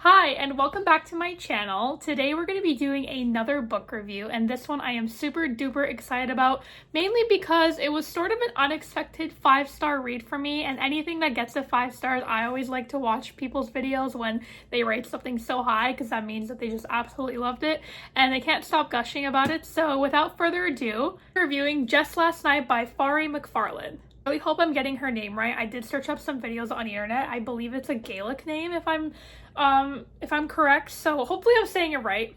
Hi, and welcome back to my channel. Today we're going to be doing another book review, and this one I am super duper excited about, mainly because it was sort of an unexpected 5-star read for me, and anything that gets to 5 stars, I always like to watch people's videos when they rate something so high, because that means that they just absolutely loved it, and they can't stop gushing about it. So without further ado, reviewing Just Last Night by Mhairi McFarlane. I really hope I'm getting her name right. I did search up some videos on the internet. I believe it's a Gaelic name if I'm correct, so hopefully I'm saying it right.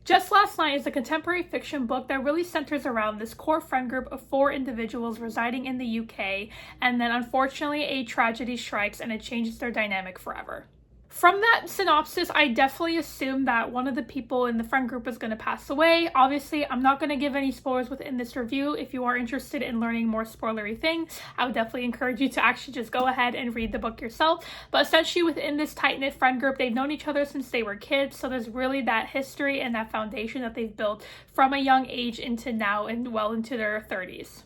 Just Last Night is a contemporary fiction book that really centers around this core friend group of 4 individuals residing in the UK, and then unfortunately a tragedy strikes and it changes their dynamic forever. From that synopsis, I definitely assumed that one of the people in the friend group is going to pass away. Obviously, I'm not going to give any spoilers within this review. If you are interested in learning more spoilery things, I would definitely encourage you to actually just go ahead and read the book yourself. But essentially, within this tight-knit friend group, they've known each other since they were kids, so there's really that history and that foundation that they've built from a young age into now and well into their 30s.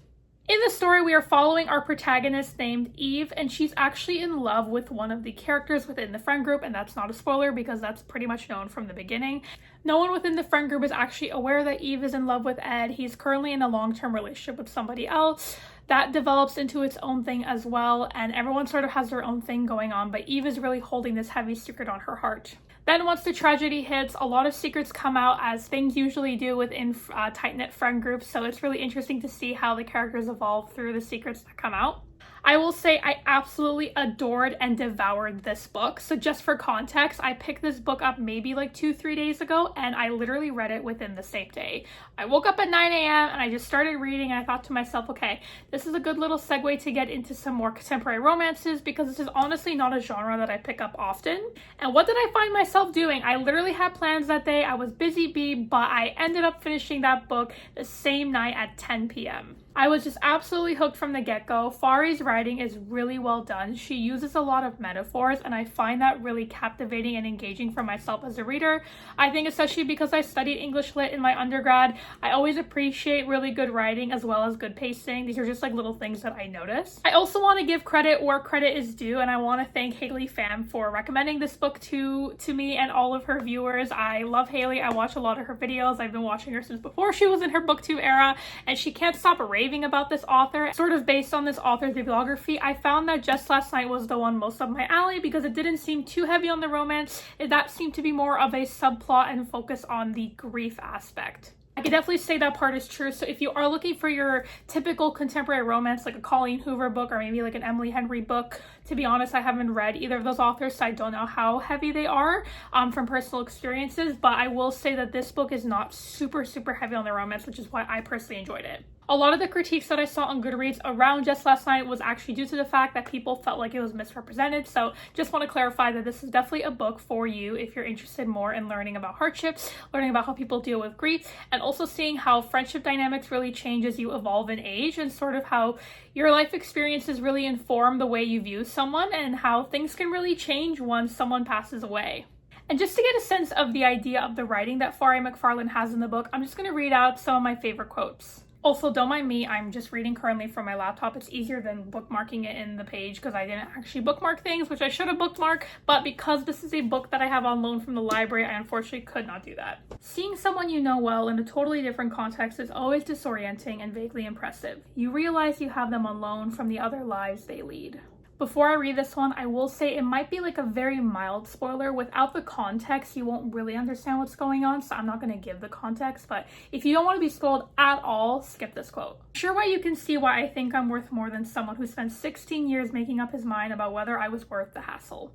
In the story, we are following our protagonist named Eve, and she's actually in love with one of the characters within the friend group, and that's not a spoiler because that's pretty much known from the beginning. No one within the friend group is actually aware that Eve is in love with Ed. He's currently in a long-term relationship with somebody else. That develops into its own thing as well, and everyone sort of has their own thing going on, but Eve is really holding this heavy secret on her heart. Then once the tragedy hits, a lot of secrets come out, as things usually do within tight-knit friend groups, so it's really interesting to see how the characters evolve through the secrets that come out. I will say I absolutely adored and devoured this book. So just for context, I picked this book up maybe like 2-3 days ago, and I literally read it within the same day. I woke up at 9 a.m. and I just started reading, and I thought to myself, okay, this is a good little segue to get into some more contemporary romances, because this is honestly not a genre that I pick up often. And what did I find myself doing? I literally had plans that day. I was busy bee, but I ended up finishing that book the same night at 10 p.m. I was just absolutely hooked from the get-go. Mhairi's writing is really well done. She uses a lot of metaphors, and I find that really captivating and engaging for myself as a reader. I think especially because I studied English Lit in my undergrad, I always appreciate really good writing as well as good pacing. These are just like little things that I notice. I also want to give credit where credit is due, and I want to thank Haley Pham for recommending this book to me and all of her viewers. I love Haley. I watch a lot of her videos. I've been watching her since before she was in her booktube era, and she can't stop raving about this author. Sort of based on this author's bibliography, I found that Just Last Night was the one most up my alley because it didn't seem too heavy on the romance. That seemed to be more of a subplot and focus on the grief aspect. I can definitely say that part is true. So if you are looking for your typical contemporary romance, like a Colleen Hoover book or maybe like an Emily Henry book, to be honest, I haven't read either of those authors, so I don't know how heavy they are from personal experiences, but I will say that this book is not super heavy on the romance, which is why I personally enjoyed it. A lot of the critiques that I saw on Goodreads around Just Last Night was actually due to the fact that people felt like it was misrepresented. So just want to clarify that this is definitely a book for you if you're interested more in learning about hardships, learning about how people deal with grief, and also seeing how friendship dynamics really change as you evolve in age, and sort of how your life experiences really inform the way you view someone and how things can really change once someone passes away. And just to get a sense of the idea of the writing that Mhairi McFarlane has in the book, I'm just going to read out some of my favorite quotes. Also, don't mind me, I'm just reading currently from my laptop. It's easier than bookmarking it in the page because I didn't actually bookmark things, which I should have bookmarked, but because this is a book that I have on loan from the library, I unfortunately could not do that. Seeing someone you know well in a totally different context is always disorienting and vaguely impressive. You realize you have them on loan from the other lives they lead. Before I read this one, I will say it might be like a very mild spoiler. Without the context, you won't really understand what's going on, so I'm not going to give the context, but if you don't want to be spoiled at all, skip this quote. Sure, why you can see why I think I'm worth more than someone who spent 16 years making up his mind about whether I was worth the hassle.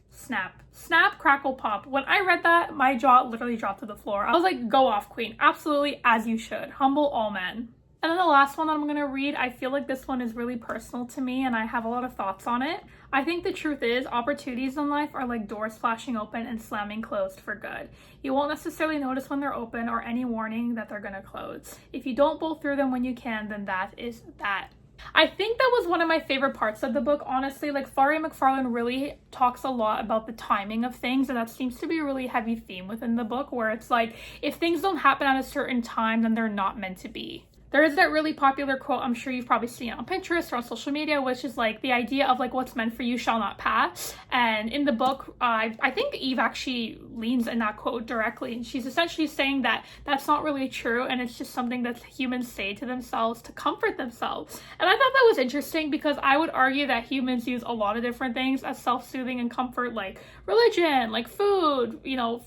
Snap. Snap, crackle, pop. When I read that, my jaw literally dropped to the floor. I was like, go off, queen. Absolutely, as you should. Humble all men. And then the last one that I'm going to read, I feel like this one is really personal to me and I have a lot of thoughts on it. I think the truth is, opportunities in life are like doors flashing open and slamming closed for good. You won't necessarily notice when they're open or any warning that they're going to close. If you don't bolt through them when you can, then that is that. I think that was one of my favorite parts of the book, honestly. Like, Mhairi McFarlane really talks a lot about the timing of things, and that seems to be a really heavy theme within the book, where it's like, if things don't happen at a certain time, then they're not meant to be. There is that really popular quote, I'm sure you've probably seen it on Pinterest or on social media, which is like the idea of like what's meant for you shall not pass. And in the book, I think Eve actually leans in that quote directly. And she's essentially saying that that's not really true. And it's just something that humans say to themselves to comfort themselves. And I thought that was interesting because I would argue that humans use a lot of different things as self-soothing and comfort, like religion, like food, you know,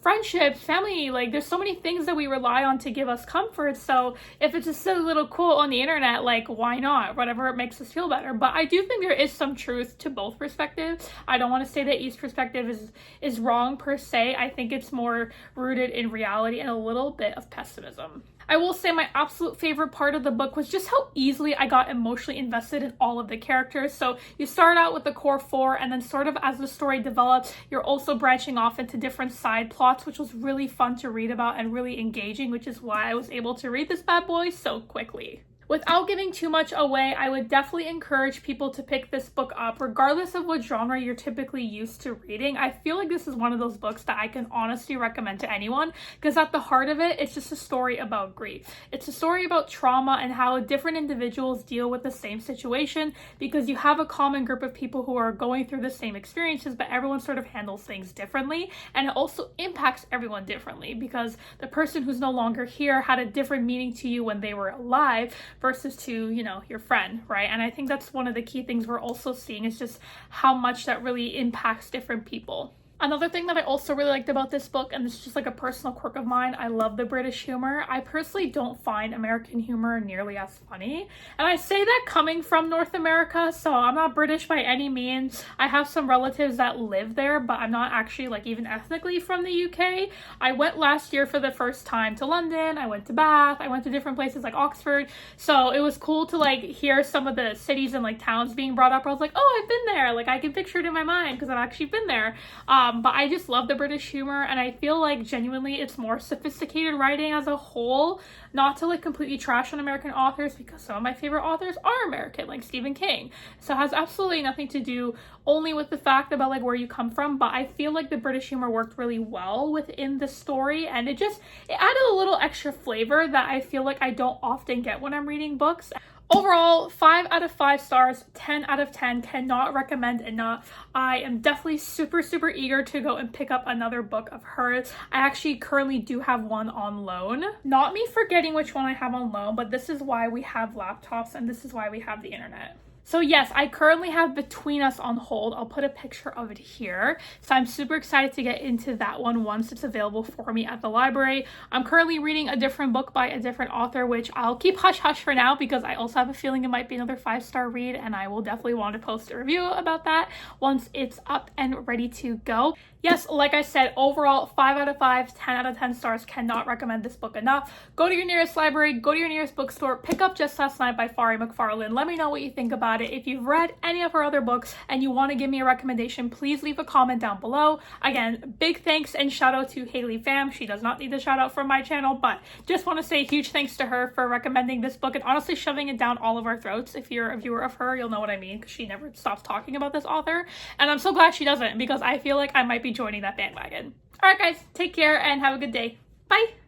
friendships, family, like there's so many things that we rely on to give us comfort. So if it's a silly little quote on the internet, like why not? Whatever it makes us feel better. But I do think there is some truth to both perspectives. I don't want to say that Eve's perspective is wrong per se. I think it's more rooted in reality and a little bit of pessimism. I will say my absolute favorite part of the book was just how easily I got emotionally invested in all of the characters. So you start out with the core four, and then sort of as the story develops, you're also branching off into different side plots, which was really fun to read about and really engaging, which is why I was able to read this bad boy so quickly. Without giving too much away, I would definitely encourage people to pick this book up, regardless of what genre you're typically used to reading. I feel like this is one of those books that I can honestly recommend to anyone, because at the heart of it, it's just a story about grief. It's a story about trauma and how different individuals deal with the same situation, because you have a common group of people who are going through the same experiences, but everyone sort of handles things differently, and it also impacts everyone differently, because the person who's no longer here had a different meaning to you when they were alive versus to, you know, your friend, right? And I think that's one of the key things we're also seeing is just how much that really impacts different people. Another thing that I also really liked about this book, and this is just like a personal quirk of mine, I love the British humor. I personally don't find American humor nearly as funny. And I say that coming from North America, so I'm not British by any means. I have some relatives that live there, but I'm not actually like even ethnically from the UK. I went last year for the first time to London, I went to Bath, I went to different places like Oxford. So it was cool to like hear some of the cities and like towns being brought up. I was like, oh, I've been there. Like I can picture it in my mind because I've actually been there. But I just love the British humor, and I feel like genuinely it's more sophisticated writing as a whole. Not to like completely trash on American authors, because some of my favorite authors are American, like Stephen King. So it has absolutely nothing to do only with the fact about like where you come from, but I feel like the British humor worked really well within the story, and it added a little extra flavor that I feel like I don't often get when I'm reading books. Overall, 5 out of 5 stars, 10 out of 10, cannot recommend enough. I am definitely super, super eager to go and pick up another book of hers. I actually currently do have one on loan. Not me forgetting which one I have on loan, but this is why we have laptops and this is why we have the internet. So yes, I currently have Between Us on hold. I'll put a picture of it here. So I'm super excited to get into that one once it's available for me at the library. I'm currently reading a different book by a different author, which I'll keep hush-hush for now because I also have a feeling it might be another 5-star read, and I will definitely want to post a review about that once it's up and ready to go. Yes, like I said, overall, 5 out of 5, 10 out of 10 stars. Cannot recommend this book enough. Go to your nearest library, go to your nearest bookstore, pick up Just Last Night by McFarlane. Let me know what you think about it. If you've read any of her other books and you want to give me a recommendation, please leave a comment down below. Again, big thanks and shout out to Haley Pham. She does not need a shout out from my channel, but just want to say huge thanks to her for recommending this book and honestly shoving it down all of our throats. If you're a viewer of her, you'll know what I mean, because she never stops talking about this author. And I'm so glad she doesn't, because I feel like I might be joining that bandwagon. Alright guys, take care and have a good day. Bye!